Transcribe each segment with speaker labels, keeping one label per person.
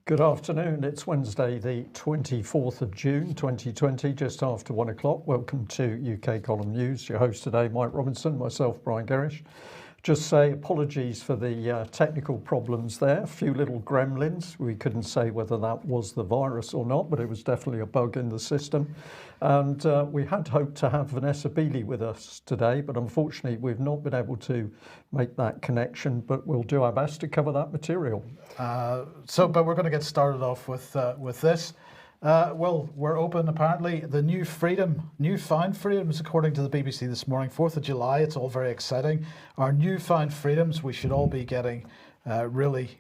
Speaker 1: Good afternoon. It's Wednesday, the 24th of June, 2020, just after 1 o'clock. Welcome to UK Column News. Your host today, Mike Robinson, myself, Brian Gerrish. Just say apologies for the technical problems there. A few little gremlins. We couldn't say whether that was the virus or not, but it was definitely a bug in the system. And we had hoped to have Vanessa Beeley with us today, but unfortunately we've not been able to make that connection, but we'll do our best to cover that material.
Speaker 2: But we're going to get started off with this. Well, we're open apparently. The newfound freedoms, according to the BBC this morning, 4th of July, it's all very exciting. Our newfound freedoms, we should all be getting really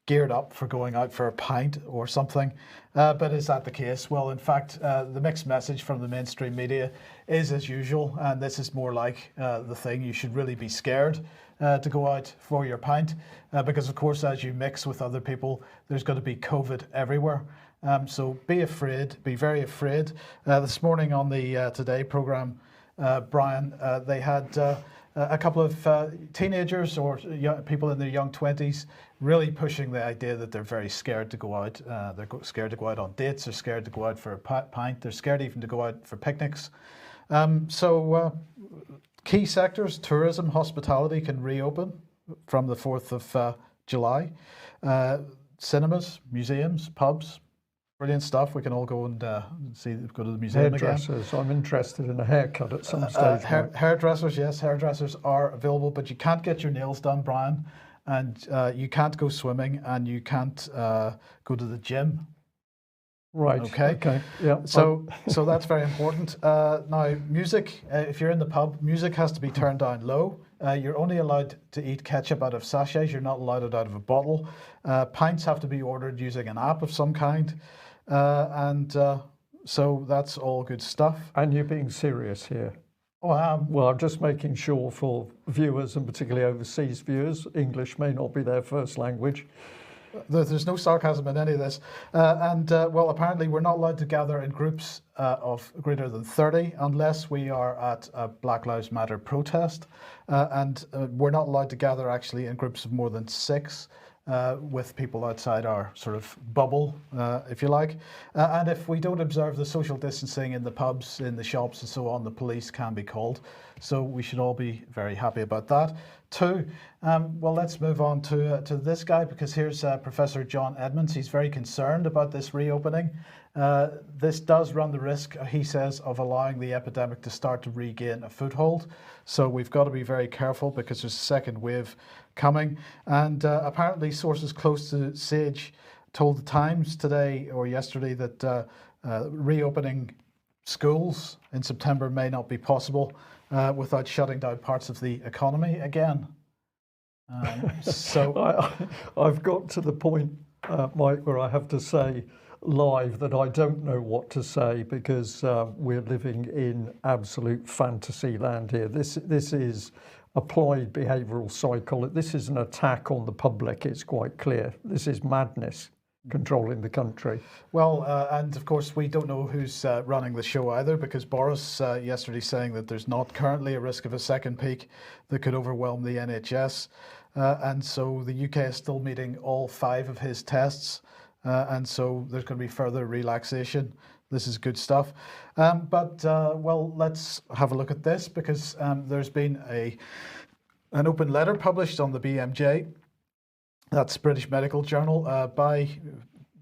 Speaker 2: geared up for going out for a pint or something. But is that the case? Well, in fact, the mixed message from the mainstream media is as usual, and this is more like the thing you should really be scared to go out for your pint, because of course as you mix with other people there's going to be COVID everywhere. So be afraid, be very afraid. This morning on the Today programme, Brian, they had a couple of teenagers or people in their young 20s really pushing the idea that they're very scared to go out. They're scared to go out on dates, they're scared to go out for a pint, they're scared even to go out for picnics. Key sectors, tourism, hospitality can reopen from the 4th of July. Cinemas, museums, pubs, brilliant stuff. We can all go and go to the museum
Speaker 1: Hairdressers,
Speaker 2: again.
Speaker 1: I'm interested in a haircut at some stage.
Speaker 2: Hairdressers, yes, hairdressers are available, but you can't get your nails done, Brian, and you can't go swimming, and you can't go to the gym.
Speaker 1: Right. Okay. Yeah.
Speaker 2: So that's very important. Now, music. If you're in the pub, music has to be turned down low. You're only allowed to eat ketchup out of sachets. You're not allowed it out of a bottle. Pints have to be ordered using an app of some kind, so that's all good stuff.
Speaker 1: And you're being serious here?
Speaker 2: Oh, I am.
Speaker 1: Well, I'm just making sure for viewers, and particularly overseas viewers, English may not be their first language.
Speaker 2: There's no sarcasm in any of this. Well, apparently we're not allowed to gather in groups of greater than 30 unless we are at a Black Lives Matter protest. We're not allowed to gather actually in groups of more than 6 with people outside our sort of bubble, if you like. And if we don't observe the social distancing in the pubs, in the shops and so on, the police can be called. So we should all be very happy about that. 2, well, let's move on to this guy, because here's Professor John Edmonds. He's very concerned about this reopening. This does run the risk, he says, of allowing the epidemic to start to regain a foothold. So we've got to be very careful because there's a second wave coming. And apparently sources close to Sage told the Times today or yesterday that reopening schools in September may not be possible without shutting down parts of the economy again.
Speaker 1: I've got to the point, Mike, where I have to say live that I don't know what to say, because we're living in absolute fantasy land here. This is applied behavioural psychology. This is an attack on the public. It's quite clear. This is madness controlling the country.
Speaker 2: Well, and of course we don't know who's running the show either, because Boris yesterday saying that there's not currently a risk of a second peak that could overwhelm the NHS, and so the UK is still meeting all 5 of his tests, and so there's going to be further relaxation. This is good stuff. Well, let's have a look at this, because there's been an open letter published on the BMJ, that's British Medical Journal, by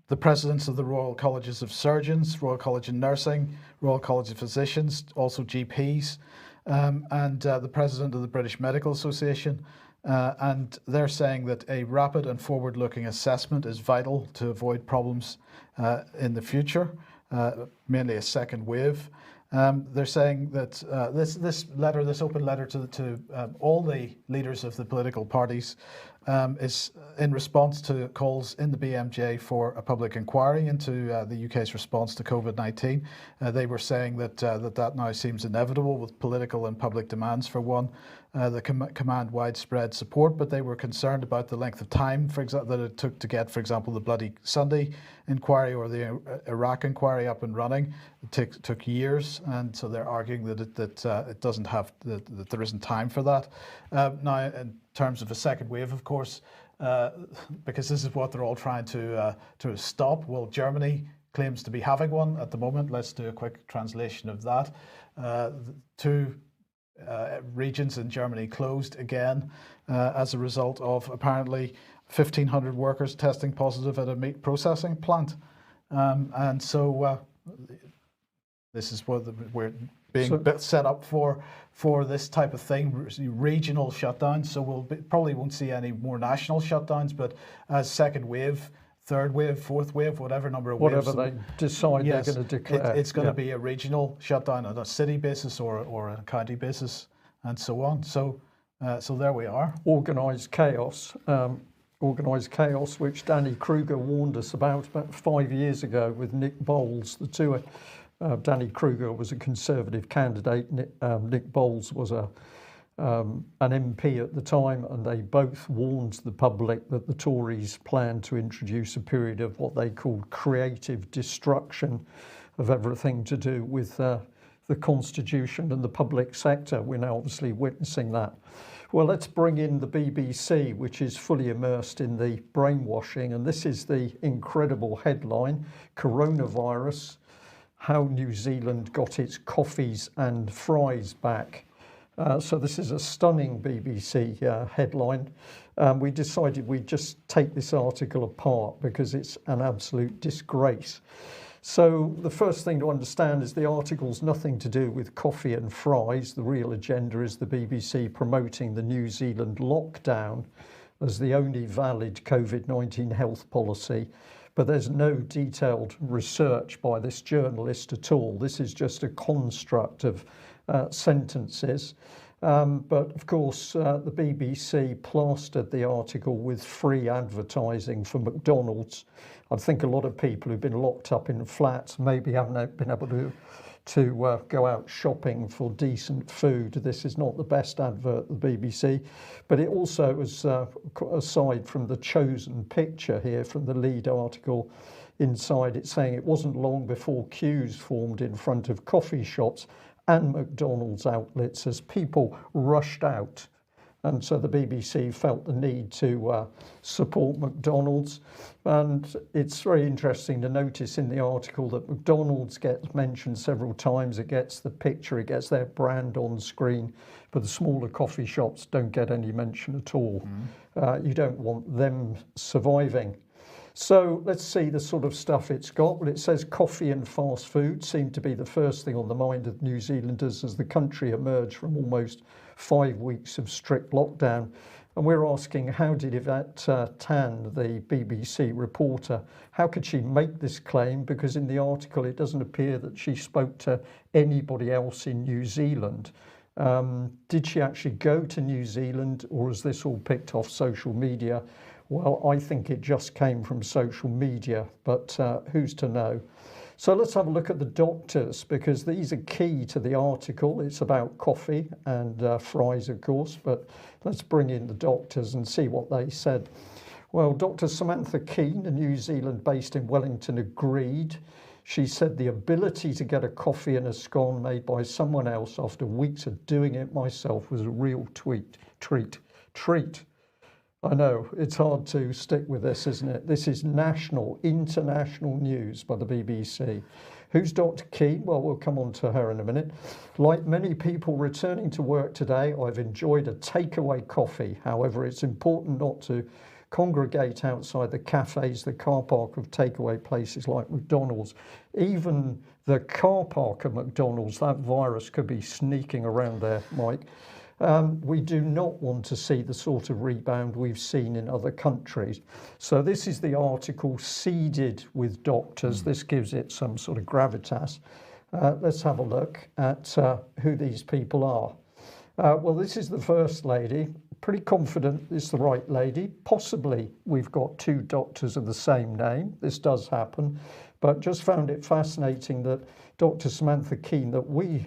Speaker 2: the presidents of the Royal Colleges of Surgeons, Royal College of Nursing, Royal College of Physicians, also GPs, and the president of the British Medical Association. And they're saying that a rapid and forward-looking assessment is vital to avoid problems in the future, mainly a second wave. They're saying that this open letter to all the leaders of the political parties is in response to calls in the BMJ for a public inquiry into the UK's response to COVID-19. They were saying that that now seems inevitable, with political and public demands for one that command widespread support, but they were concerned about the length of time, for example, that it took to get, for example, the Bloody Sunday inquiry or the Iraq inquiry up and running. It took years, and so they're arguing that it doesn't have that there isn't time for that. Now, in terms of a second wave, of course, because this is what they're all trying to stop. Well, Germany claims to be having one at the moment. Let's do a quick translation of that. Two regions in Germany closed again as a result of apparently 1,500 workers testing positive at a meat processing plant. And so this is what we're being set up for this type of thing, regional shutdowns. So probably won't see any more national shutdowns, but as second wave, third wave, fourth wave, whatever number of waves.
Speaker 1: Whatever they decide they're going to declare.
Speaker 2: It's going to be a regional shutdown on a city basis or a county basis and so on. So there we are.
Speaker 1: Organised chaos, which Danny Kruger warned us about 5 years ago with Nick Bowles. The two, Danny Kruger was a Conservative candidate. Nick Bowles was an MP at the time, and they both warned the public that the Tories planned to introduce a period of what they called creative destruction of everything to do with the Constitution and the public sector. We're now obviously witnessing that. Well, let's bring in the BBC, which is fully immersed in the brainwashing, and this is the incredible headline: Coronavirus, how New Zealand got its coffees and fries back. So this is a stunning BBC headline. We decided we'd just take this article apart because it's an absolute disgrace. So the first thing to understand is the article's nothing to do with coffee and fries. The real agenda is the BBC promoting the New Zealand lockdown as the only valid COVID-19 health policy. But there's no detailed research by this journalist at all. This is just a construct of sentences. But of course, the BBC plastered the article with free advertising for McDonald's. I think a lot of people who've been locked up in flats maybe haven't been able to go out shopping for decent food. This is not the best advert, the BBC. But it also was, aside from the chosen picture here from the lead article, inside it's saying it wasn't long before queues formed in front of coffee shops and McDonald's outlets as people rushed out. And so the BBC felt the need to support McDonald's. And it's very interesting to notice in the article that McDonald's gets mentioned several times. It gets the picture, it gets their brand on screen, but the smaller coffee shops don't get any mention at all. You don't want them surviving. So let's see the sort of stuff it's got. Well, it says coffee and fast food seem to be the first thing on the mind of New Zealanders as the country emerged from almost 5 weeks of strict lockdown. And we're asking, how did Yvette Tan, the BBC reporter, how could she make this claim? Because in the article, it doesn't appear that she spoke to anybody else in New Zealand. Did she actually go to New Zealand, or is this all picked off social media? Well, I think it just came from social media, but who's to know? So let's have a look at the doctors, because these are key to the article. It's about coffee and fries, of course, but let's bring in the doctors and see what they said. Well, Dr. Samantha Keane, a New Zealand based in Wellington, agreed. She said the ability to get a coffee and a scone made by someone else after weeks of doing it myself was a real treat. I know, it's hard to stick with this, isn't it? This is international news by the BBC. Who's Dr. Keane? Well, we'll come on to her in a minute. Like many people returning to work today, I've enjoyed a takeaway coffee. However, it's important not to congregate outside the cafes, the car park of takeaway places like McDonald's. Even the car park of McDonald's, that virus could be sneaking around there, Mike. We do not want to see the sort of rebound we've seen in other countries. So this is the article seeded with doctors. This gives it some sort of gravitas. Let's have a look at who these people are. Well, this is the First Lady. Pretty confident it's the right lady. Possibly we've got two doctors of the same name. This does happen. But just found it fascinating that Dr. Samantha Keane, that we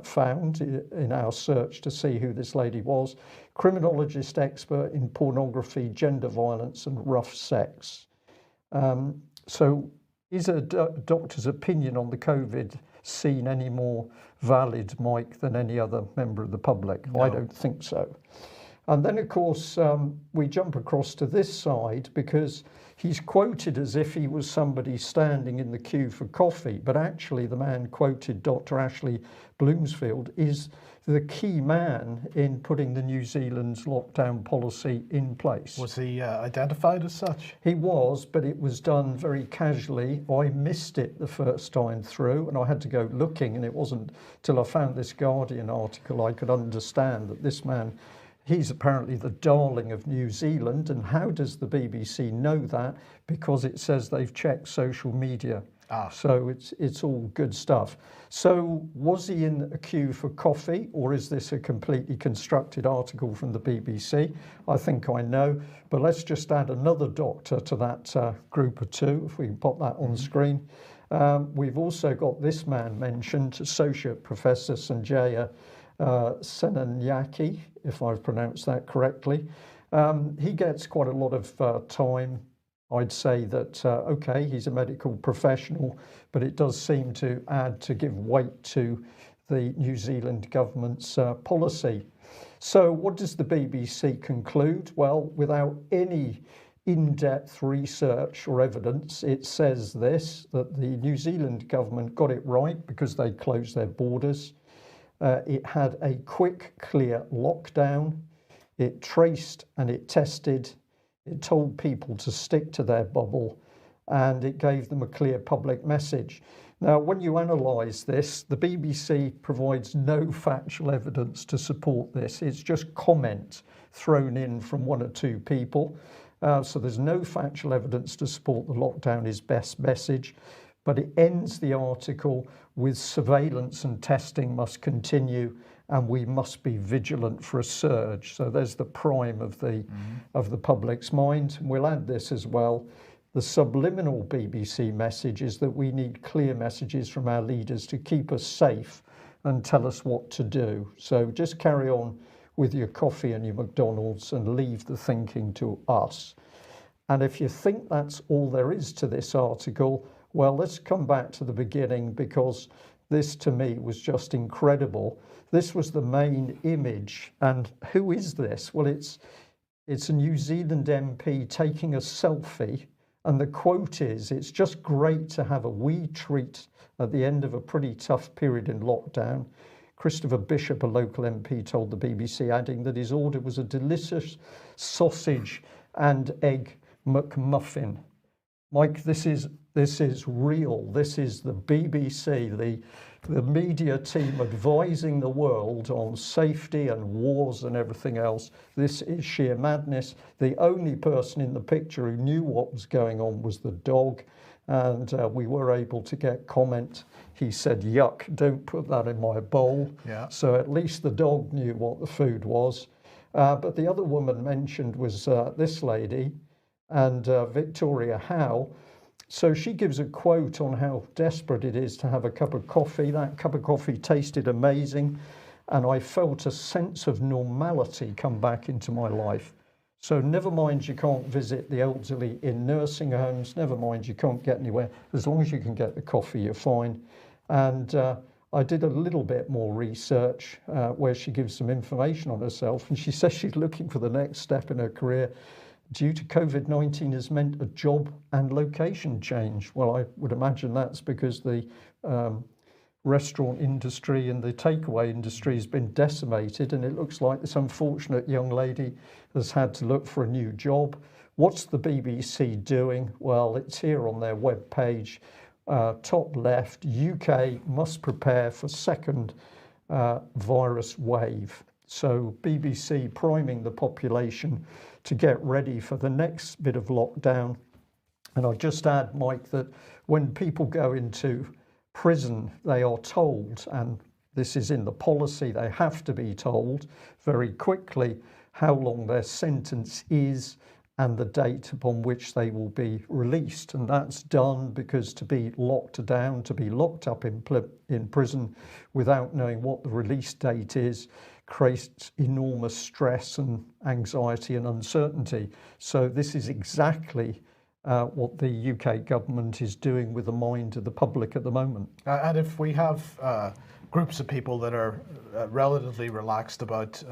Speaker 1: found in our search to see who this lady was, criminologist expert in pornography, gender violence and rough sex. So is a doctor's opinion on the COVID scene any more valid, Mike, than any other member of the public? No. I don't think so. And then, of course, we jump across to this side because he's quoted as if he was somebody standing in the queue for coffee. But actually, the man quoted, Dr. Ashley Bloomsfield, is the key man in putting the New Zealand's lockdown policy in place.
Speaker 2: Was he identified as such?
Speaker 1: He was, but it was done very casually. I missed it the first time through, and I had to go looking, and it wasn't till I found this Guardian article I could understand that this man, he's apparently the darling of New Zealand. And how does the BBC know that? Because it says they've checked social media. So it's all good stuff. So was he in a queue for coffee, or is this a completely constructed article from the BBC? I think I know, but let's just add another doctor to that group of two, if we can pop that on screen. We've also got this man mentioned, Associate Professor Sanjaya Senanyaki, if I've pronounced that correctly. He gets quite a lot of time. I'd say that, okay, he's a medical professional, but it does seem to add to give weight to the New Zealand government's policy. So what does the BBC conclude? Well, without any in-depth research or evidence, it says this, that the New Zealand government got it right because they closed their borders. It had a quick, clear lockdown. It traced and it tested. It told people to stick to their bubble, and it gave them a clear public message. Now, when you analyse this, the BBC provides no factual evidence to support this. It's just comment thrown in from one or two people. So there's no factual evidence to support the lockdown is best message. But it ends the article with surveillance and testing must continue, and we must be vigilant for a surge. So there's the prime of the public's mind. We'll add this as well. The subliminal BBC message is that we need clear messages from our leaders to keep us safe and tell us what to do. So just carry on with your coffee and your McDonald's and leave the thinking to us. And if you think that's all there is to this article, well, let's come back to the beginning, because this to me was just incredible. This was the main image. And who is this? Well, it's a New Zealand MP taking a selfie. And the quote is, "It's just great to have a wee treat at the end of a pretty tough period in lockdown." Christopher Bishop, a local MP, told the BBC, adding that his order was a delicious sausage and egg McMuffin. Mike, this is real. This is the BBC, the media team advising the world on safety and wars and everything else. This is sheer madness. The only person in the picture who knew what was going on was the dog, and we were able to get comment. He said, "Yuck, don't put that in my bowl."
Speaker 2: Yeah.
Speaker 1: So at least the dog knew what the food was. But the other woman mentioned was this lady, and Victoria Howe. So she gives a quote on how desperate it is to have a cup of coffee. That cup of coffee tasted amazing, and I felt a sense of normality come back into my life. So never mind you can't visit the elderly in nursing homes, never mind you can't get anywhere. As long as you can get the coffee, you're fine. And I did a little bit more research where she gives some information on herself, and she says she's looking for the next step in her career due to COVID-19 has meant a job and location change. Well, I would imagine that's because the restaurant industry and the takeaway industry has been decimated, and it looks like this unfortunate young lady has had to look for a new job. What's the BBC doing? Well, it's here on their webpage, top left, UK must prepare for second virus wave. So BBC priming the population to get ready for the next bit of lockdown. And I'll just add, Mike, that when people go into prison, they are told, and this is in the policy, they have to be told very quickly how long their sentence is and the date upon which they will be released. And that's done because to be locked down, to be locked up in prison without knowing what the release date is, creates enormous stress and anxiety and uncertainty. So this is exactly what the UK government is doing with the mind of the public at the moment.
Speaker 2: And if we have groups of people that are relatively relaxed about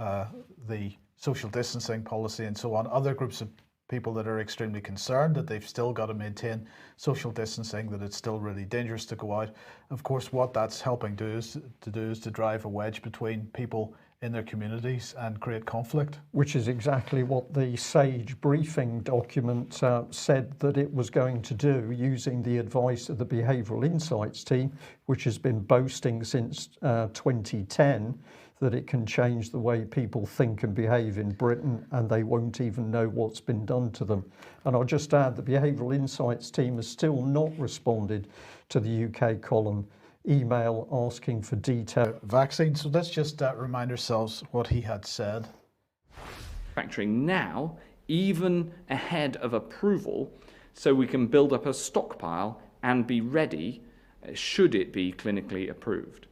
Speaker 2: the social distancing policy and so on. Other groups of people that are extremely concerned that they've still got to maintain social distancing, that it's still really dangerous to go out. Of course, what that's helping do is to drive a wedge between people in their communities and create conflict.
Speaker 1: Which is exactly what the SAGE briefing document said that it was going to do, using the advice of the Behavioural Insights team, which has been boasting since 2010 that it can change the way people think and behave in Britain, and they won't even know what's been done to them. And I'll just add, the Behavioural Insights team has still not responded to the UK column email asking for detail.
Speaker 2: Vaccine. So let's just remind ourselves what he had said.
Speaker 3: Manufacturing now, even ahead of approval, so we can build up a stockpile and be ready should it be clinically approved.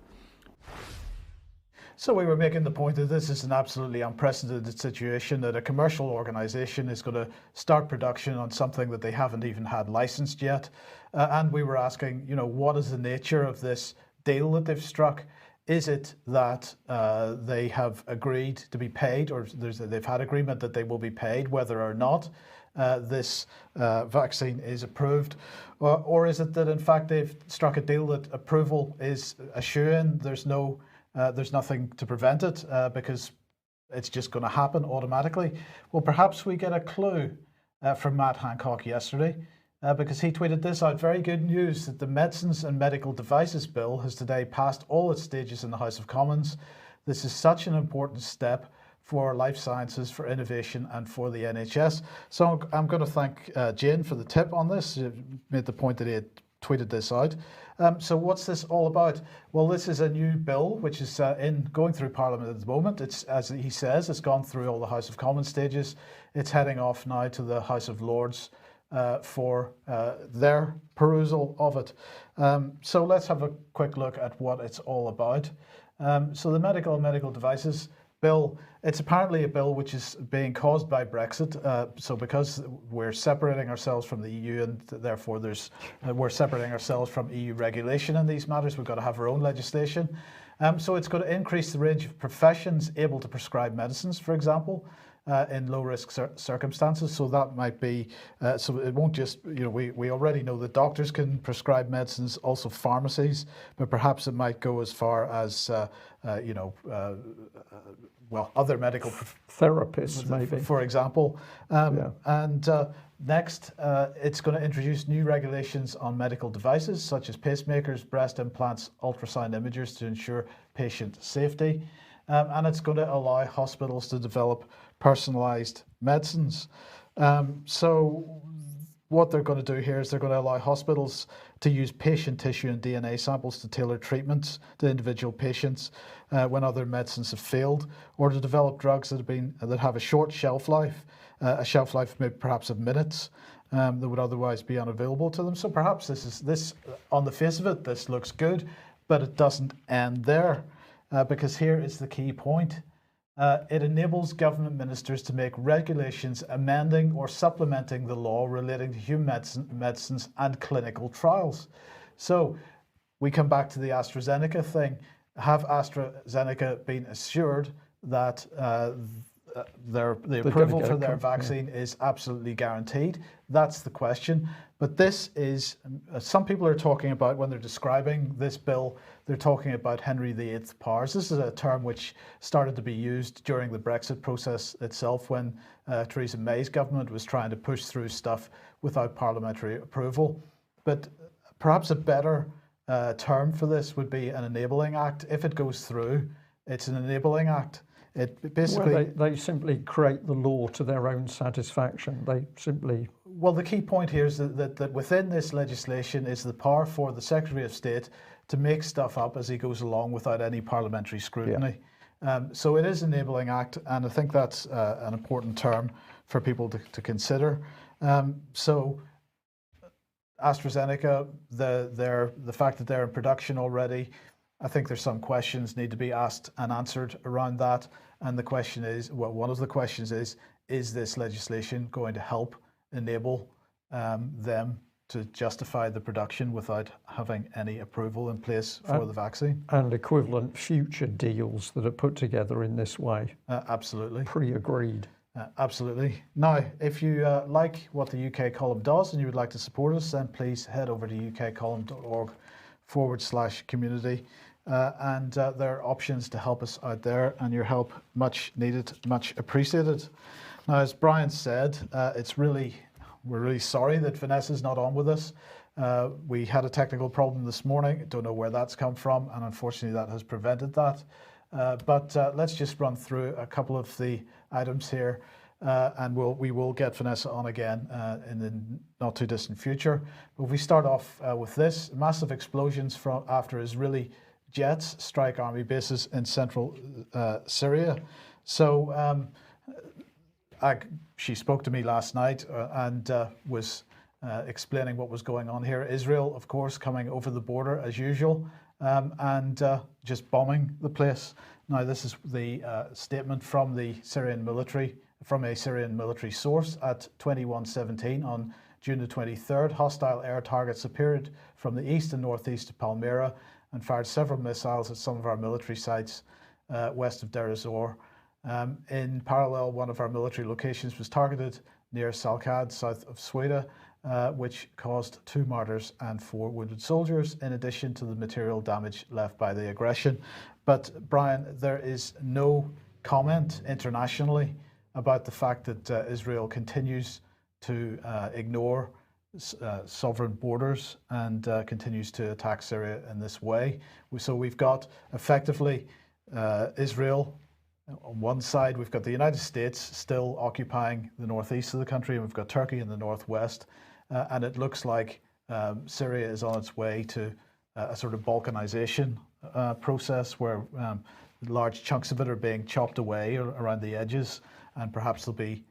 Speaker 2: So we were making the point that this is an absolutely unprecedented situation, that a commercial organisation is going to start production on something that they haven't even had licensed yet. And we were asking, what is the nature of this deal that they've struck? Is it that they have agreed to be paid, or they've had agreement that they will be paid whether or not this vaccine is approved? Or is it that in fact they've struck a deal that approval is assuring, there's nothing to prevent it because it's just going to happen automatically? Well, perhaps we get a clue from Matt Hancock yesterday because he tweeted this out. Very good news that the Medicines and Medical Devices Bill has today passed all its stages in the House of Commons. This is such an important step for life sciences, for innovation and for the NHS. So I'm going to thank Jane for the tip on this. She made the point that he had tweeted this out. So what's this all about? Well, this is a new bill which is going through Parliament at the moment. It's, as he says, it's gone through all the House of Commons stages. It's heading off now to the House of Lords for their perusal of it. So let's have a quick look at what it's all about. So the Medical Devices Bill, it's apparently a bill which is being caused by Brexit. So because we're separating ourselves from the EU and therefore we're separating ourselves from EU regulation in these matters, we've got to have our own legislation. So it's going to increase the range of professions able to prescribe medicines, for example, in low-risk circumstances. So that might be, so it won't just, we already know that doctors can prescribe medicines, also pharmacies, but perhaps it might go as far as, other medical
Speaker 1: therapists, maybe,
Speaker 2: for example. And next, it's going to introduce new regulations on medical devices such as pacemakers, breast implants, ultrasound imagers to ensure patient safety. And it's going to allow hospitals to develop personalised medicines. So what they're going to do here is they're going to allow hospitals to use patient tissue and DNA samples to tailor treatments to individual patients when other medicines have failed, or to develop drugs that have a short shelf life, maybe perhaps of minutes, that would otherwise be unavailable to them. So perhaps this on the face of it, this looks good, but it doesn't end there, because here is the key point. It enables government ministers to make regulations amending or supplementing the law relating to human medicines and clinical trials. So we come back to the AstraZeneca thing. Have AstraZeneca been assured that the approval for their vaccine is absolutely guaranteed? That's the question. But this is, some people are talking about, when they're describing this bill, they're talking about Henry VIII powers. This is a term which started to be used during the Brexit process itself, when Theresa May's government was trying to push through stuff without parliamentary approval. But perhaps a better term for this would be an enabling act. If it goes through, it's an enabling act. It basically,
Speaker 1: they simply create the law to their own satisfaction. They simply...
Speaker 2: Well, the key point here is that within this legislation is the power for the Secretary of State to make stuff up as he goes along without any parliamentary scrutiny. Yeah. So it is an enabling act, and I think that's an important term for people to consider. So AstraZeneca, the fact that they're in production already, I think there's some questions need to be asked and answered around that. And the question is, well, one of the questions is this legislation going to help enable them to justify the production without having any approval in place for the vaccine.
Speaker 1: And equivalent future deals that are put together in this way.
Speaker 2: Absolutely.
Speaker 1: Pre-agreed.
Speaker 2: Absolutely. Now, if you like what the UK column does and you would like to support us, then please head over to ukcolumn.org/community. And there are options to help us out there, and your help much needed, much appreciated. Now, as Brian said, we're really sorry that Vanessa's not on with us. We had a technical problem this morning. Don't know where that's come from, and unfortunately that has prevented that. But let's just run through a couple of the items here, and we will get Vanessa on again in the not too distant future. But if we start off with this, massive explosions after Israeli jets strike army bases in central Syria. So she spoke to me last night and was explaining what was going on here. Israel, of course, coming over the border as usual and just bombing the place. Now, this is the statement from the Syrian military, from a Syrian military source at 21:17 on June the 23rd. Hostile air targets appeared from the east and northeast of Palmyra and fired several missiles at some of our military sites west of Deir ez-Zor. In parallel, one of our military locations was targeted near Salkad, south of Sweda, which caused 2 martyrs and 4 wounded soldiers, in addition to the material damage left by the aggression. But Brian, there is no comment internationally about the fact that Israel continues to ignore sovereign borders and continues to attack Syria in this way. So we've got effectively Israel on one side, we've got the United States still occupying the northeast of the country, and we've got Turkey in the northwest, and it looks like Syria is on its way to a sort of balkanization process where large chunks of it are being chopped away around the edges, and perhaps there'll be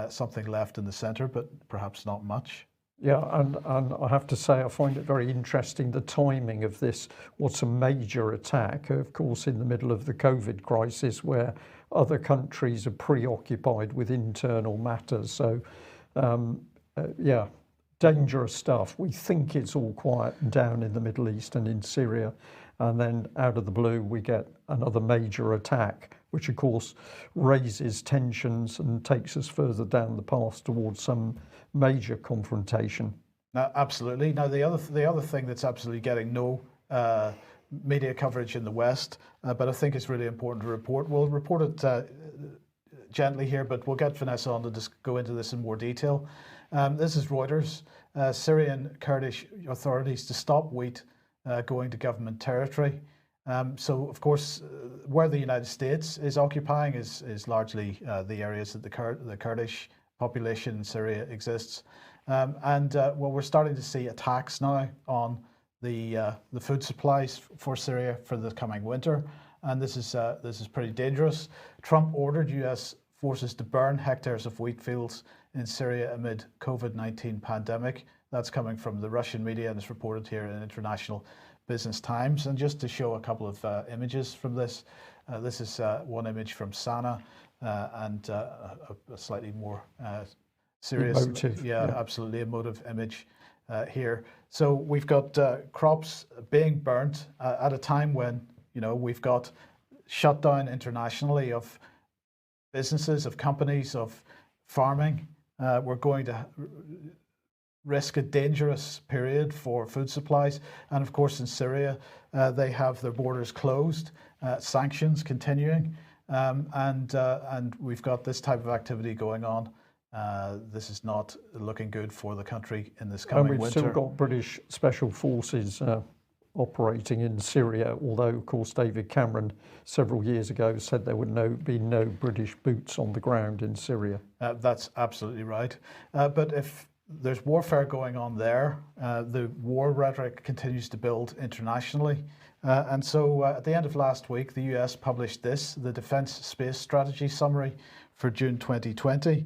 Speaker 2: something left in the center, but perhaps not much.
Speaker 1: Yeah, and I have to say I find it very interesting, the timing of this. What's a major attack, of course, in the middle of the COVID crisis where other countries are preoccupied with internal matters. So, yeah, dangerous stuff. We think it's all quiet and down in the Middle East and in Syria, and then out of the blue we get another major attack, which of course raises tensions and takes us further down the path towards some major confrontation.
Speaker 2: Absolutely. Now, the other thing that's absolutely getting no media coverage in the West, but I think it's really important to report. We'll report it gently here, but we'll get Vanessa on to just go into this in more detail. This is Reuters. Syrian Kurdish authorities to stop wheat going to government territory. So, of course, where the United States is occupying is largely the areas that the Kurdish population in Syria exists. Well, we're starting to see attacks now on the food supplies for Syria for the coming winter, and this is pretty dangerous. Trump ordered U.S. forces to burn hectares of wheat fields in Syria amid COVID-19 pandemic. That's coming from the Russian media and is reported here in International Business Times. And just to show a couple of images from this, this is one image from Sana and a slightly more serious,
Speaker 1: emotive,
Speaker 2: yeah, absolutely emotive image here. So we've got crops being burnt at a time when, you know, we've got shutdown internationally of businesses, of companies, of farming. We're going to risk a dangerous period for food supplies. And of course, in Syria, they have their borders closed, sanctions continuing, and we've got this type of activity going on. This is not looking good for the country in this coming winter.
Speaker 1: And we've still got British special forces operating in Syria, although, of course, David Cameron several years ago said there would be no British boots on the ground in Syria.
Speaker 2: That's absolutely right. But if there's warfare going on there, the war rhetoric continues to build internationally. And so at the end of last week, the US published the Defense Space Strategy Summary for June 2020.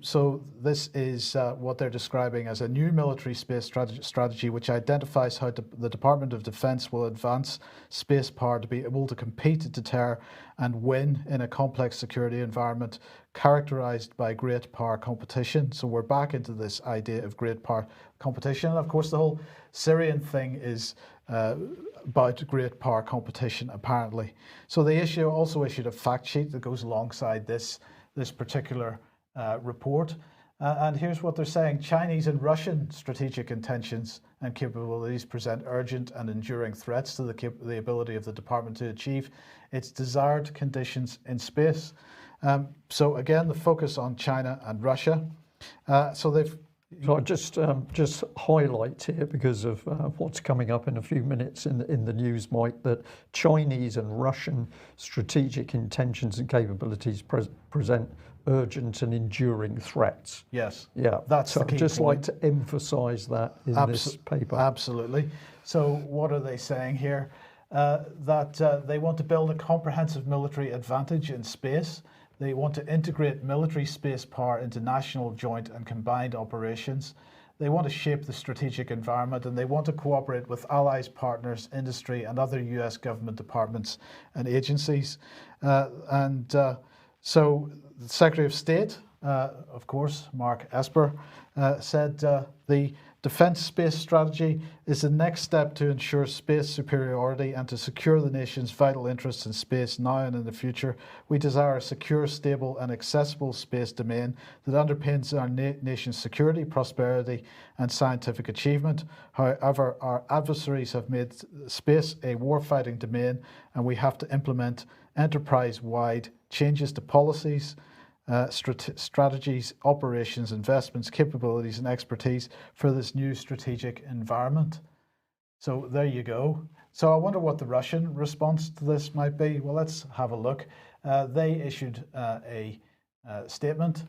Speaker 2: So this is what they're describing as a new military space strategy, which identifies how the Department of Defense will advance space power to be able to compete, deter, and win in a complex security environment characterized by great power competition. So we're back into this idea of great power competition. And of course, the whole Syrian thing is about great power competition, apparently. So they also issued a fact sheet that goes alongside this particular report. And here's what they're saying. Chinese and Russian strategic intentions and capabilities present urgent and enduring threats to the ability of the department to achieve its desired conditions in space. So again, the focus on China and Russia. So
Speaker 1: I just highlight here, because of what's coming up in a few minutes in the news, Mike, that Chinese and Russian strategic intentions and capabilities present urgent and enduring threats.
Speaker 2: Yes.
Speaker 1: Yeah.
Speaker 2: That's
Speaker 1: so
Speaker 2: the key
Speaker 1: I'd just
Speaker 2: point.
Speaker 1: like to emphasise that in this paper.
Speaker 2: Absolutely. So what are they saying here? That they want to build a comprehensive military advantage in space. They want to integrate military space power into national joint and combined operations. They want to shape the strategic environment, and they want to cooperate with allies, partners, industry, and other US government departments and agencies. So the Secretary of State, of course, Mark Esper, said the defense space strategy is the next step to ensure space superiority and to secure the nation's vital interests in space now and in the future. We desire a secure, stable, and accessible space domain that underpins our nation's security, prosperity, and scientific achievement. However, our adversaries have made space a warfighting domain, and we have to implement enterprise-wide changes to policies, strategies, operations, investments, capabilities, and expertise for this new strategic environment. So there you go. So I wonder what the Russian response to this might be. Well, let's have a look. They issued a statement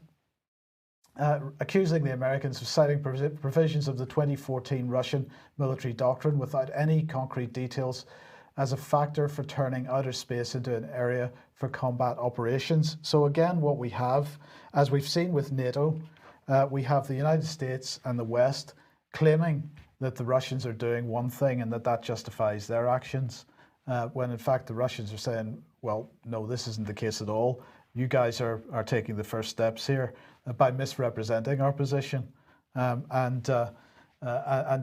Speaker 2: accusing the Americans of citing provisions of the 2014 Russian military doctrine without any concrete details as a factor for turning outer space into an area for combat operations. So again, what we have, as we've seen with NATO, we have the United States and the West claiming that the Russians are doing one thing and that justifies their actions, when in fact the Russians are saying, well, no, this isn't the case at all. You guys are taking the first steps here by misrepresenting our position. And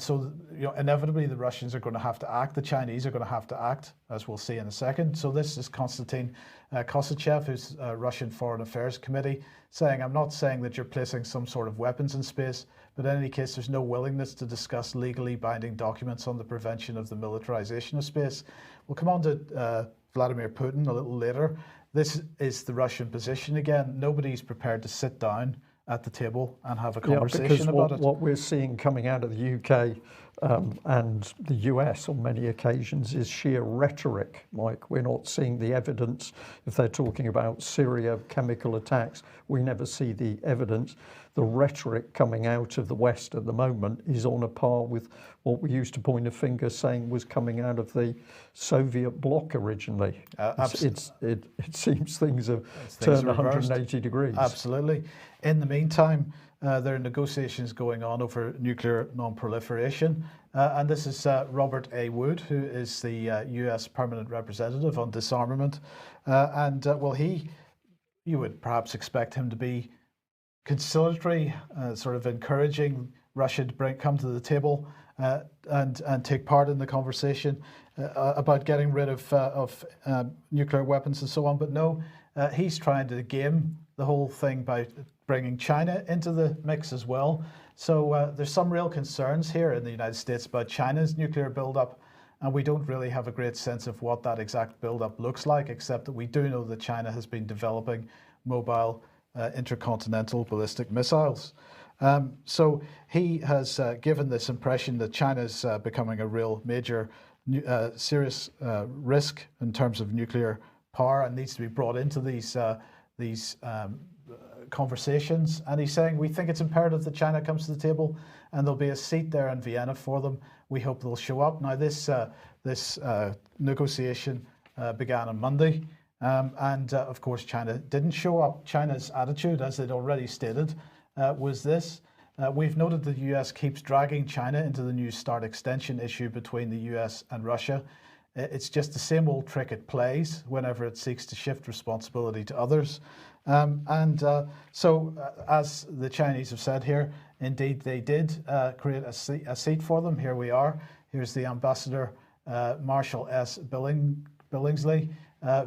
Speaker 2: so, inevitably the Russians are going to have to act. The Chinese are going to have to act, as we'll see in a second. So this is Konstantin Kosachev, who's Russian Foreign Affairs Committee, saying, I'm not saying that you're placing some sort of weapons in space, but in any case, there's no willingness to discuss legally binding documents on the prevention of the militarization of space. We'll come on to Vladimir Putin a little later. This is the Russian position again. Nobody's prepared to sit down at the table and have a conversation about it.
Speaker 1: What we're seeing coming out of the UK and the US on many occasions is sheer rhetoric, Mike. We're not seeing the evidence. If they're talking about Syria, chemical attacks, we never see the evidence. The rhetoric coming out of the West at the moment is on a par with what we used to point a finger saying was coming out of the Soviet bloc originally. It seems things have turned 180 degrees.
Speaker 2: Absolutely. In the meantime, there are negotiations going on over nuclear non-proliferation. And this is Robert A. Wood, who is the US Permanent Representative on Disarmament. Well, you would perhaps expect him to be conciliatory, sort of encouraging Russia to come to the table and take part in the conversation about getting rid of nuclear weapons and so on. But no, he's trying to game the whole thing by bringing China into the mix as well. So there's some real concerns here in the United States about China's nuclear buildup, and we don't really have a great sense of what that exact buildup looks like, except that we do know that China has been developing mobile intercontinental ballistic missiles. So he has given this impression that China's becoming a real major serious risk in terms of nuclear power and needs to be brought into these conversations. And he's saying, we think it's imperative that China comes to the table and there'll be a seat there in Vienna for them. We hope they'll show up. Now this negotiation began on Monday. Of course, China didn't show up. China's attitude, as they'd already stated, was this. We've noted the US keeps dragging China into the New START extension issue between the US and Russia. It's just the same old trick it plays whenever it seeks to shift responsibility to others. As the Chinese have said here, indeed they did create a seat for them. Here we are. Here's the Ambassador Marshall S. Billingsley.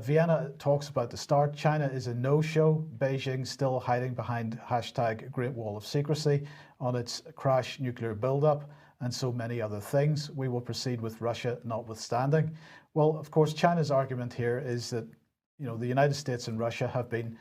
Speaker 2: Vienna talks about the start. China is a no-show. Beijing still hiding behind hashtag Great Wall of Secrecy on its crash nuclear buildup, and so many other things. We will proceed with Russia notwithstanding. Well, of course, China's argument here is that the United States and Russia have been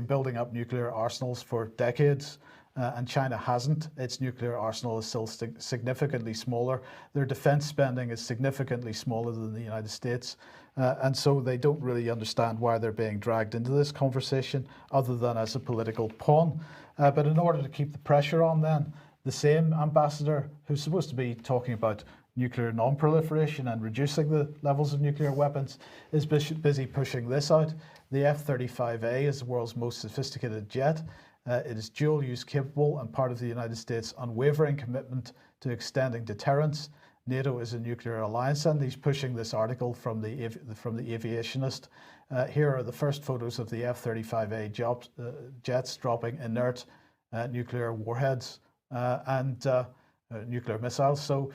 Speaker 2: building up nuclear arsenals for decades. And China hasn't. Its nuclear arsenal is still significantly smaller. Their defense spending is significantly smaller than the United States. And so they don't really understand why they're being dragged into this conversation other than as a political pawn. But in order to keep the pressure on then, the same ambassador who's supposed to be talking about nuclear non-proliferation and reducing the levels of nuclear weapons is busy pushing this out. The F-35A is the world's most sophisticated jet. It is dual use capable and part of the United States' unwavering commitment to extending deterrence. NATO is a nuclear alliance, and he's pushing this article from the Aviationist. Here are the first photos of the F-35A jets dropping inert nuclear warheads and nuclear missiles. So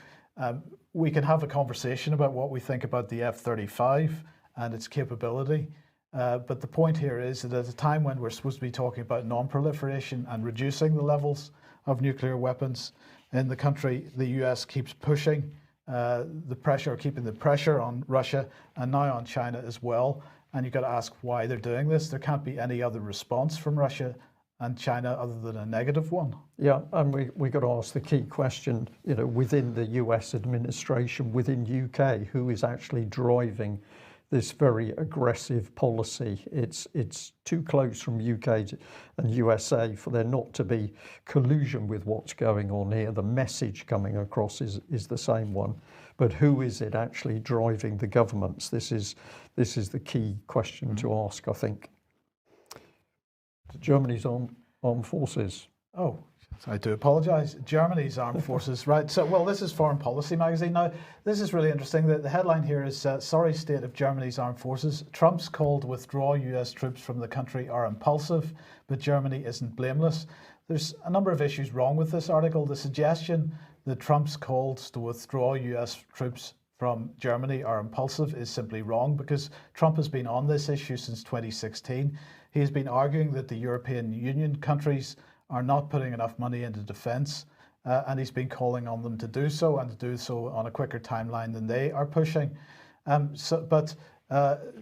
Speaker 2: we can have a conversation about what we think about the F-35 and its capability. But the point here is that at a time when we're supposed to be talking about non-proliferation and reducing the levels of nuclear weapons in the country, the US keeps pushing the pressure, keeping the pressure on Russia and now on China as well. And you've got to ask why they're doing this. There can't be any other response from Russia and China other than a negative one.
Speaker 1: Yeah, and we got to ask the key question, within the US administration, within UK, who is actually driving this very aggressive policy. It's too close from UK and USA for there not to be collusion with what's going on here. The message coming across is the same one, but who is it actually driving the governments? This is the key question to ask, I think. Germany's armed forces.
Speaker 2: Oh, I do apologise. Germany's armed forces, right? So, well, this is Foreign Policy magazine. Now, this is really interesting. The headline here is, sorry state of Germany's armed forces. Trump's call to withdraw US troops from the country are impulsive, but Germany isn't blameless. There's a number of issues wrong with this article. The suggestion that Trump's calls to withdraw US troops from Germany are impulsive is simply wrong, because Trump has been on this issue since 2016. He has been arguing that the European Union countries are not putting enough money into defence, and he's been calling on them to do so, and to do so on a quicker timeline than they are pushing. But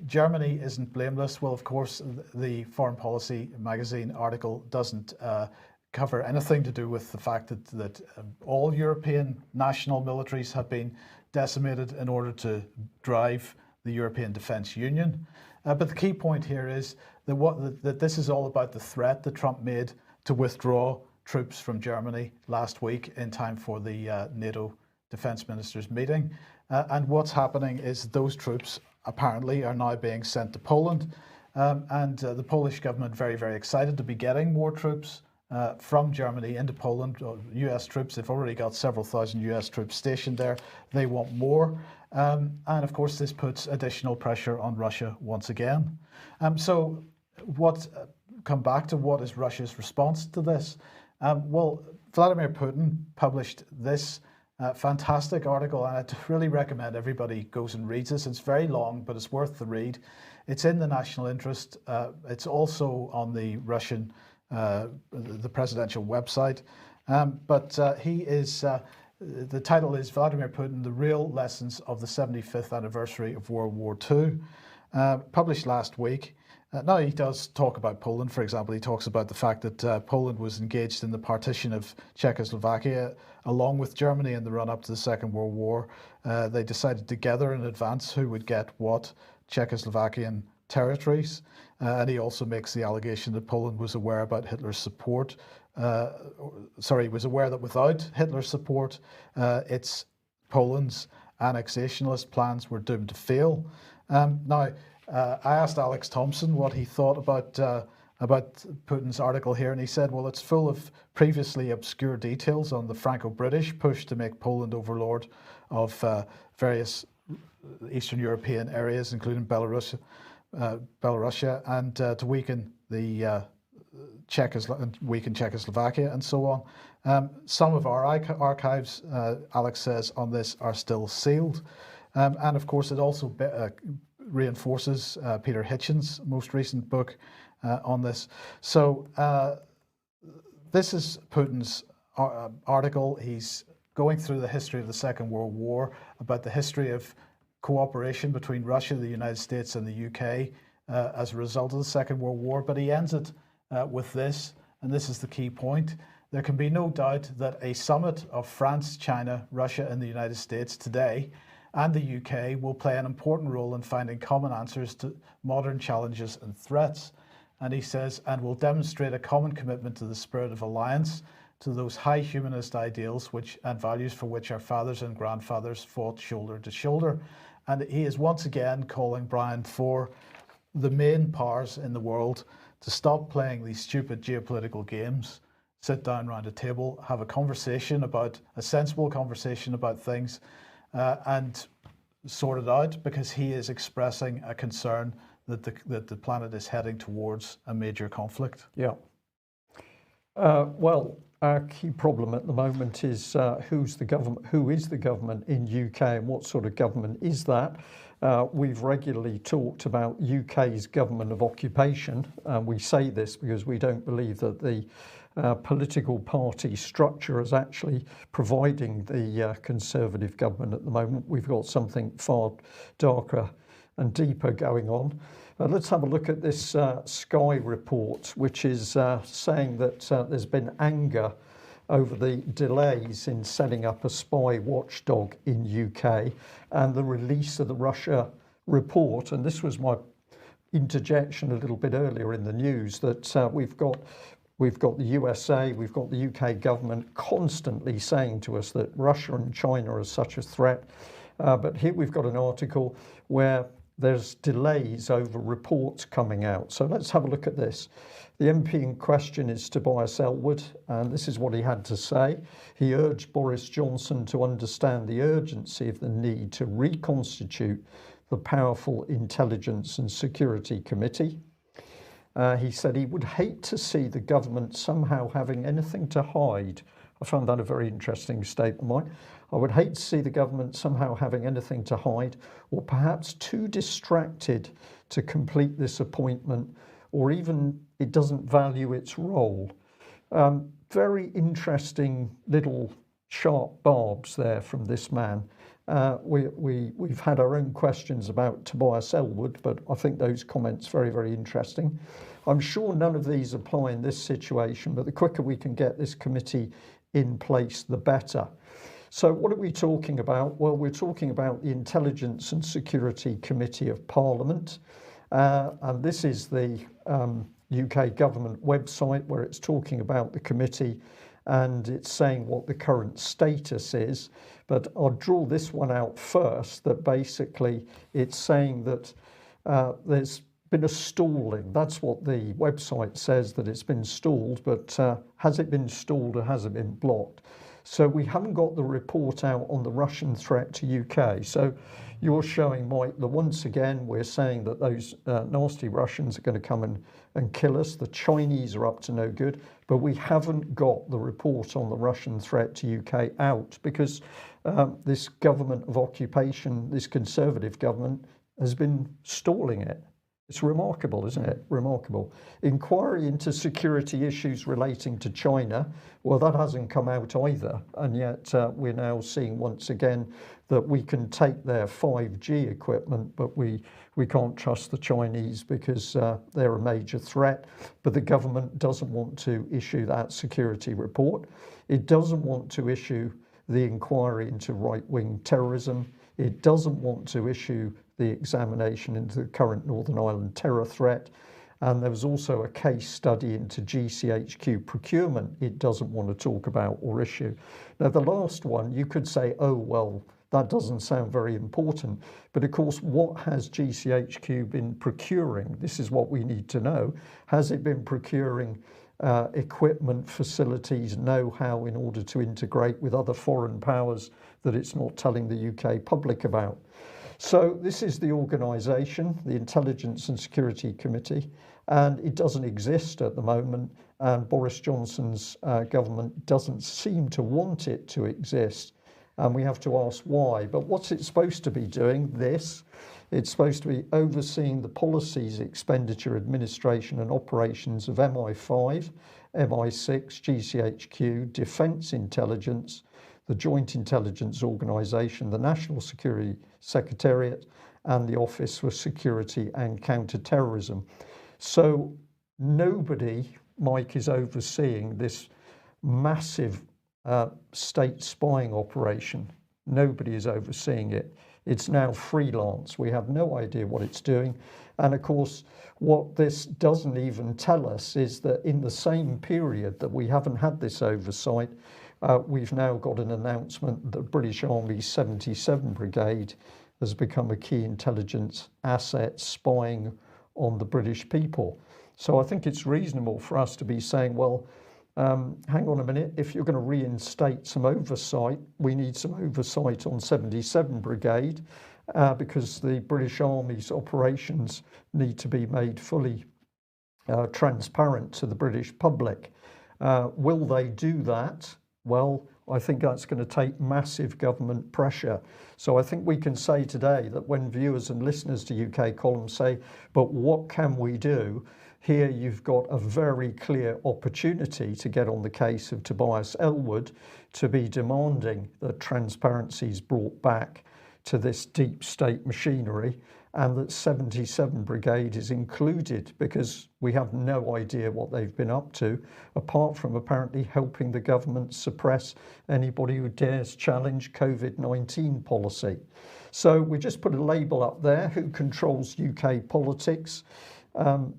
Speaker 2: Germany isn't blameless. Well, of course, the Foreign Policy magazine article doesn't cover anything to do with the fact that all European national militaries have been decimated in order to drive the European Defence Union. But the key point here is that this is all about the threat that Trump made to withdraw troops from Germany last week in time for the NATO defence ministers meeting. And what's happening is those troops apparently are now being sent to Poland. The Polish government very, very excited to be getting more troops from Germany into Poland. US troops, they've already got several thousand US troops stationed there. They want more. And of course, this puts additional pressure on Russia once again. Come back to what is Russia's response to this. Well, Vladimir Putin published this fantastic article, and I really recommend everybody goes and reads this. It's very long, but it's worth the read. It's in the national interest. It's also on the Russian, the presidential website. The title is Vladimir Putin, The Real Lessons of the 75th Anniversary of World War II, published last week. Now, he does talk about Poland, for example. He talks about the fact that Poland was engaged in the partition of Czechoslovakia along with Germany in the run-up to the Second World War. They decided together in advance who would get what Czechoslovakian territories. And he also makes the allegation that Poland was aware about Hitler's support. Was aware that without Hitler's support, Poland's annexationist plans were doomed to fail. Now, I asked Alex Thompson what he thought about Putin's article here, and he said, well, it's full of previously obscure details on the Franco-British push to make Poland overlord of various Eastern European areas, including Belarus, and to weaken the Czechoslovakia and so on. Some of our archives, Alex says, on this are still sealed. And of course, it also reinforces Peter Hitchen's most recent book on this. So this is Putin's article. He's going through the history of the Second World War, about the history of cooperation between Russia, the United States, and the UK as a result of the Second World War. But he ends it with this, and this is the key point. There can be no doubt that a summit of France, China, Russia, and the United States today and the UK will play an important role in finding common answers to modern challenges and threats. And he says, and will demonstrate a common commitment to the spirit of alliance, to those high humanist ideals and values for which our fathers and grandfathers fought shoulder to shoulder. And he is once again calling, Brian, for the main powers in the world to stop playing these stupid geopolitical games, sit down around a table, have a sensible conversation about things, and sort it out, because he is expressing a concern that the planet is heading towards a major conflict.
Speaker 1: Yeah. Well, our key problem at the moment is who is the government in UK, and what sort of government is that? We've regularly talked about UK's government of occupation. We say this because we don't believe that the political party structure is actually providing the Conservative government at the moment. We've got something far darker and deeper going on. Let's have a look at this Sky report, which is saying that there's been anger over the delays in setting up a spy watchdog in UK and the release of the Russia report. And this was my interjection a little bit earlier in the news, that we've got the USA, we've got the UK government constantly saying to us that Russia and China are such a threat. But here we've got an article where there's delays over reports coming out. So let's have a look at this. The MP in question is Tobias Ellwood, and this is what he had to say. He urged Boris Johnson to understand the urgency of the need to reconstitute the powerful Intelligence and Security Committee. He said he would hate to see the government somehow having anything to hide. I found that a very interesting statement, Mike. I would hate to see the government somehow having anything to hide, or perhaps too distracted to complete this appointment, or even it doesn't value its role. Very interesting little sharp barbs there from this man. We've had our own questions about Tobias Ellwood, but I think those comments very, very interesting. I'm sure none of these apply in this situation, but the quicker we can get this committee in place, the better. So what are we talking about? Well, we're talking about the Intelligence and Security Committee of Parliament. And this is the UK government website where it's talking about the committee, and it's saying what the current status is. But I'll draw this one out first, that basically it's saying that there's been a stalling. That's what the website says, that it's been stalled, but has it been stalled or has it been blocked? So we haven't got the report out on the Russian threat to UK. So you're showing, Mike, that once again we're saying that those nasty Russians are going to come and kill us. The Chinese are up to no good, but we haven't got the report on the Russian threat to UK out, because this government of occupation, this Conservative government, has been stalling it. It's remarkable, isn't it? Remarkable. Inquiry into security issues relating to China. Well, that hasn't come out either. And yet we're now seeing once again that we can take their 5G equipment, but we can't trust the Chinese because they're a major threat. But the government doesn't want to issue that security report. It doesn't want to issue the inquiry into right-wing terrorism. It doesn't want to issue the examination into the current Northern Ireland terror threat. And there was also a case study into GCHQ procurement it doesn't want to talk about or issue. Now, the last one, you could say, oh, well, that doesn't sound very important. But of course, what has GCHQ been procuring? This is what we need to know. Has it been procuring equipment, facilities, know-how in order to integrate with other foreign powers that it's not telling the UK public about? So this is the organisation, the Intelligence and Security Committee, and it doesn't exist at the moment, and Boris Johnson's government doesn't seem to want it to exist, and we have to ask why. But what's it supposed to be doing? It's supposed to be overseeing the policies, expenditure, administration and operations of MI5, MI6, GCHQ, Defence Intelligence, the Joint Intelligence Organisation, the National Security Secretariat and the Office for Security and Counter-Terrorism. So nobody, Mike, is overseeing this massive state spying operation. Nobody is overseeing it. It's now freelance. We have no idea what it's doing. And of course, what this doesn't even tell us is that in the same period that we haven't had this oversight, we've now got an announcement that the British Army's 77 Brigade has become a key intelligence asset spying on the British people. So I think it's reasonable for us to be saying, well, hang on a minute, if you're going to reinstate some oversight, we need some oversight on 77 Brigade because the British Army's operations need to be made fully transparent to the British public. Will they do that? Well, I think that's going to take massive government pressure. So I think we can say today that when viewers and listeners to UK Column say, but what can we do? Here you've got a very clear opportunity to get on the case of Tobias Ellwood, to be demanding that transparency is brought back to this deep state machinery, and that 77 Brigade is included, because we have no idea what they've been up to, apart from apparently helping the government suppress anybody who dares challenge COVID-19 policy. So we just put a label up there: who controls UK politics?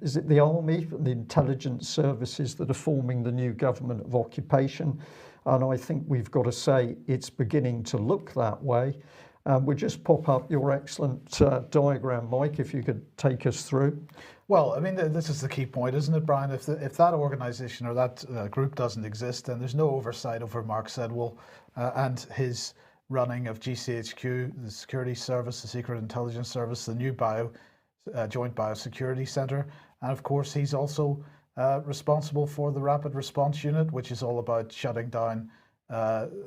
Speaker 1: Is it the army, the intelligence services that are forming the new government of occupation? And I think we've got to say it's beginning to look that way. We'll just pop up your excellent diagram, Mike, if you could take us through.
Speaker 2: Well, I mean, this is the key point, isn't it, Brian? If that organisation or that group doesn't exist, then there's no oversight over Mark Sedwill and his running of GCHQ, the Security Service, the Secret Intelligence Service, the new Joint Biosecurity Centre. And of course, he's also responsible for the Rapid Response Unit, which is all about shutting down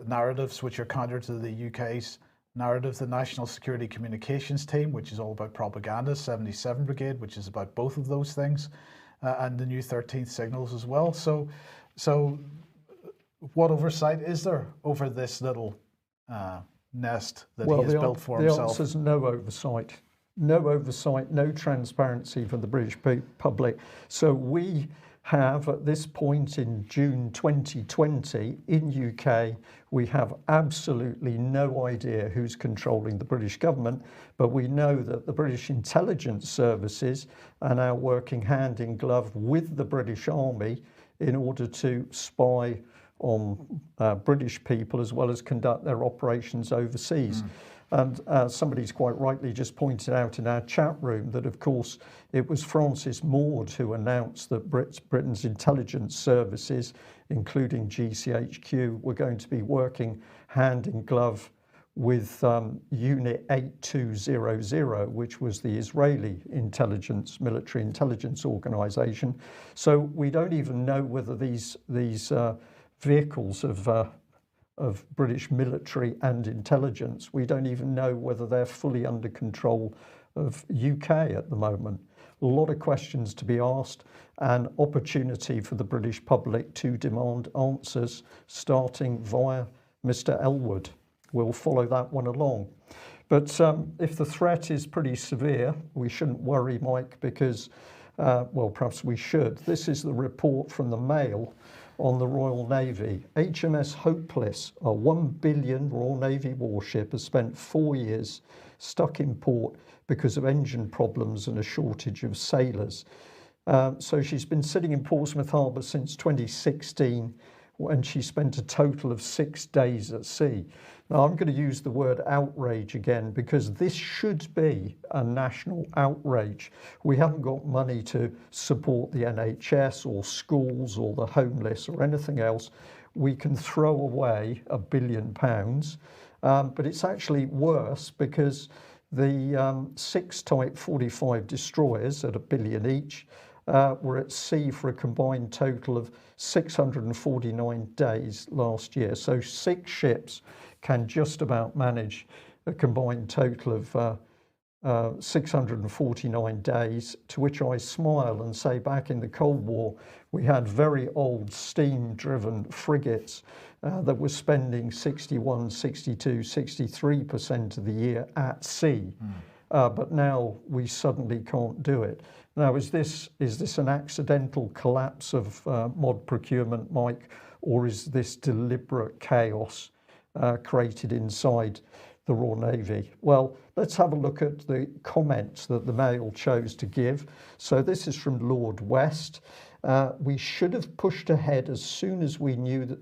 Speaker 2: narratives which are counter to the UK's narrative, the National Security Communications Team, which is all about propaganda, 77 Brigade, which is about both of those things, and the new 13th Signals as well. So what oversight is there over this little nest that he has built for himself?
Speaker 1: The answer is no oversight. No oversight, no transparency for the British public. So we have, at this point in June 2020, in UK, we have absolutely no idea who's controlling the British government, but we know that the British intelligence services are now working hand in glove with the British Army in order to spy on British people, as well as conduct their operations overseas. And somebody's quite rightly just pointed out in our chat room that, of course, it was Francis Maude who announced that Britain's intelligence services, including GCHQ, were going to be working hand in glove with Unit 8200, which was the Israeli military intelligence organisation. So we don't even know whether these vehicles of British military and intelligence, we don't even know whether they're fully under control of UK at the moment. A lot of questions to be asked, and opportunity for the British public to demand answers, starting via Mr. Ellwood. We'll follow that one along. But if the threat is pretty severe, we shouldn't worry, Mike, because, well, perhaps we should. This is the report from the Mail on the Royal Navy. HMS Hopeless, a 1 billion Royal Navy warship, has spent 4 years stuck in port because of engine problems and a shortage of sailors. So she's been sitting in Portsmouth Harbour since 2016, when she spent a total of 6 days at sea. Now, I'm going to use the word outrage again because this should be a national outrage. We haven't got money to support the NHS or schools or the homeless or anything else. We can throw away £1 billion, but it's actually worse because the 6 Type 45 destroyers at £1 billion each were at sea for a combined total of 649 days last year. So 6 ships can just about manage a combined total of 649 days, to which I smile and say back in the Cold War we had very old steam-driven frigates that were spending 61, 62, 63% of the year at sea. But now we suddenly can't do it. Now, is this an accidental collapse of mod procurement, Mike, or is this deliberate chaos created inside the Royal Navy? Well, let's have a look at the comments that the Mail chose to give. So this is from Lord West. We should have pushed ahead as soon as we knew that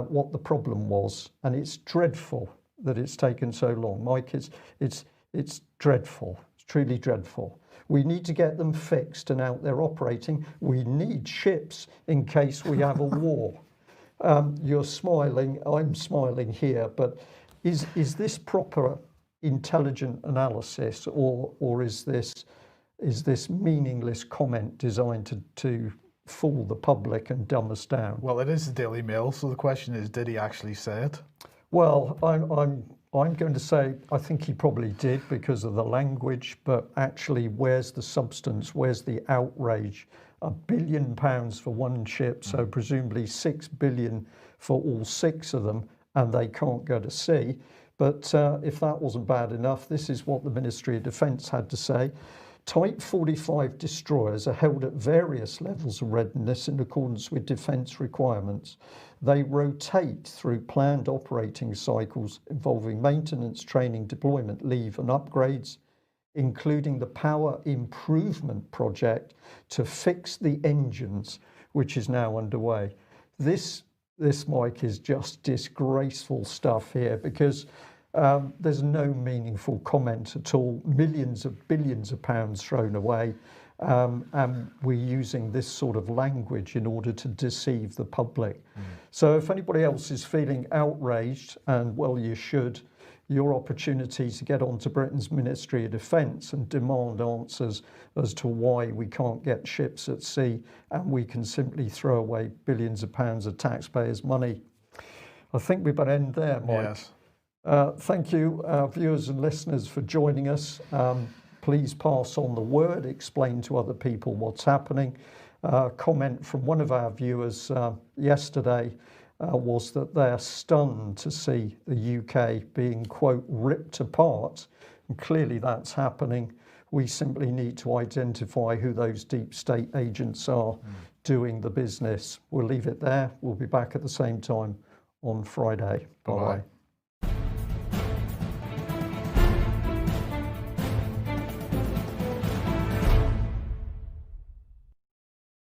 Speaker 1: what the problem was, and it's dreadful that it's taken so long. Mike, it's dreadful. It's truly dreadful. We need to get them fixed and out there operating. We need ships in case we have a war. You're smiling, I'm smiling here, but is this proper intelligent analysis, or is this meaningless comment designed to fool the public and dumb us down?
Speaker 2: Well, it is the Daily Mail, so the question is, did he actually say it?
Speaker 1: Well, I'm going to say I think he probably did because of the language, but actually, where's the substance? Where's the outrage? £1 billion for one ship, so presumably 6 billion for all 6 of them, and they can't go to sea. But if that wasn't bad enough, this is what the Ministry of Defence had to say. Type 45 destroyers are held at various levels of readiness in accordance with defence requirements. They rotate through planned operating cycles involving maintenance, training, deployment, leave and upgrades, including the power improvement project to fix the engines, which is now underway. This, Mike, is just disgraceful stuff here because there's no meaningful comment at all. Millions of billions of pounds thrown away, and we're using this sort of language in order to deceive the public. So if anybody else is feeling outraged, and well, you should, your opportunity to get onto Britain's Ministry of Defence and demand answers as to why we can't get ships at sea and we can simply throw away billions of pounds of taxpayers' money. I think we better end there, Mike.
Speaker 2: Yes.
Speaker 1: Thank you, viewers and listeners, for joining us. Please pass on the word, explain to other people what's happening. Comment from one of our viewers yesterday was that they're stunned to see the UK being, quote, ripped apart. And clearly that's happening. We simply need to identify who those deep state agents are doing the business. We'll leave it there. We'll be back at the same time on Friday. Bye-bye.